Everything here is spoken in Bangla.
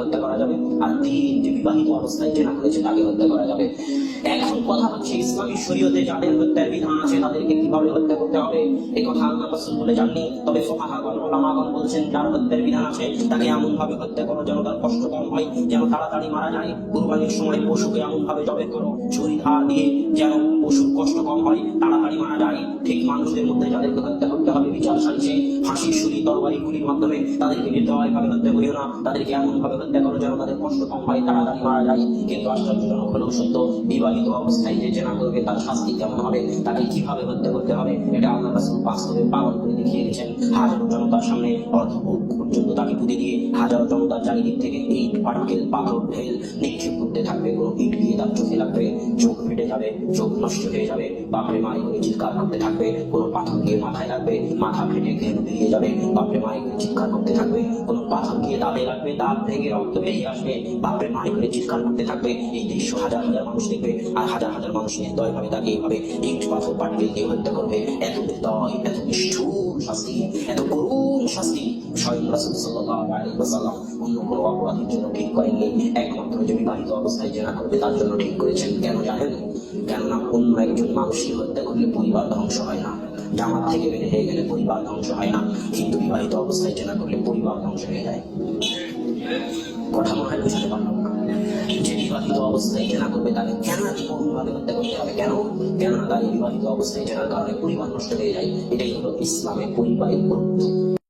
হত্যা করা যাবে, আর 3 যে বিবাহিত অবস্থায় জেনা করেছে তাকে হত্যা করা যাবে। এখন কথা হচ্ছে ইসলামী শরীয়তে যাদের হত্যার বিধান আছে তাদেরকে কিভাবে হত্যা করতে হবে এই কথা আল্লাহ রাসূল বলে যাননি। তবে ফুকাহাগণ উলামাগণ বলছেন যার হত্যার বিধান আছে তাকে এমন ভাবে হত্যা করো যেন তার কষ্ট কম হয়, যেন তাড়াতাড়ি মারা যায়। কুরবানির সময় পশুকে এমন ভাবে জবাই করো ছুরি ধার দিয়ে যেন পশুর কষ্ট কম হয়, তাড়াতাড়ি মারা যায়। ঠিক মানুষদের মধ্যে যাদেরকে হত্যা করতে হবে বিচার সালিশে ফাঁসি ছুরি তরবারি গুলির মাধ্যমে তাদেরকে নির্দয় ভাবে হত্যা করিও না, তাদেরকে এমন ভাবে হত্যা করো যেন তাদের কষ্ট কম হয়, তাড়াতাড়ি মারা যায়। কিন্তু আশ্চর্যজনক হলেও সত্য, বিবাহিত অবস্থায় যে জেনা করবে তার শাস্তি কেমন হবে, তাকে কিভাবে হত্যা করতে হবে এটা আল্লাহ রাসূল বাস্তবে পালন করে দেখিয়ে গেছেন। হাজারো জনতার সামনে অর্ধভুক পর্যন্ত তাকে পুঁতে দিয়ে হাজারো জনতার চারিদিক থেকে ইট পাটকেল পাথর ঢেল নিক্ষেপ করতে থাকবে। কোনো ইট গিয়ে তার চোখে লাগবে, চোখ ফেটে যাবে, চোখ নষ্ট হয়ে যাবে, বাপরে মায়ে করে চিৎকার করতে থাকবে। কোনো পাথর গিয়ে মাথায় লাগবে, মাথা ফেটে ঘেন বেরিয়ে যাবে, বাপরে মায়ে করে চিৎকার করতে থাকবে। কোনো পাথর গিয়ে দাঁতে লাগবে, দাঁত ভেঙে রক্ত বেরিয়ে আসবে, বাপরে মায়ে করে চিৎকার করতে থাকবে। এই দৃশ্য হাজার হাজার মানুষ দেখবে, আর হাজার হাজার মানুষ নির্দয় ভাবে তাকে এইভাবে ইট পাথর পাটকেল দিয়ে হত্যা করবে। এত নির্দয়, এত নিষ্ঠুর শাস্তি, এত করুণ শাস্তি স্বয়ং রাসূল সাল্লাল্লাহু আলাইহি ওয়াসাল্লাম অন্য কোনো অপরাধীর জন্য ঠিক করেননি, একমাত্র যে বিবাহিত অবস্থায় জেনা করবে তার জন্য ঠিক করেছেন। কেন জানেন? কেননা অন্য একজন মানুষকে হত্যা করলে পরিবার ধ্বংস হয় না, জামাত থেকে বের হয়ে গেলে পরিবার ধ্বংস হয় না, কিন্তু বিবাহিত অবস্থায় জেনা করলে পরিবার ধ্বংস হয়ে যায়। কথা মনে হয় বুঝতে পারলাম না। যে বিবাহিত অবস্থায় জেনা করবে তাকে কেন এত করুণভাবে হত্যা করতে হবে? কেন? কেননা তার বিবাহিত অবস্থায় জেনার কারণে পরিবার নষ্ট হয়ে যায়। এটাই হলো ইসলামের পরিবারের গুরুত্ব।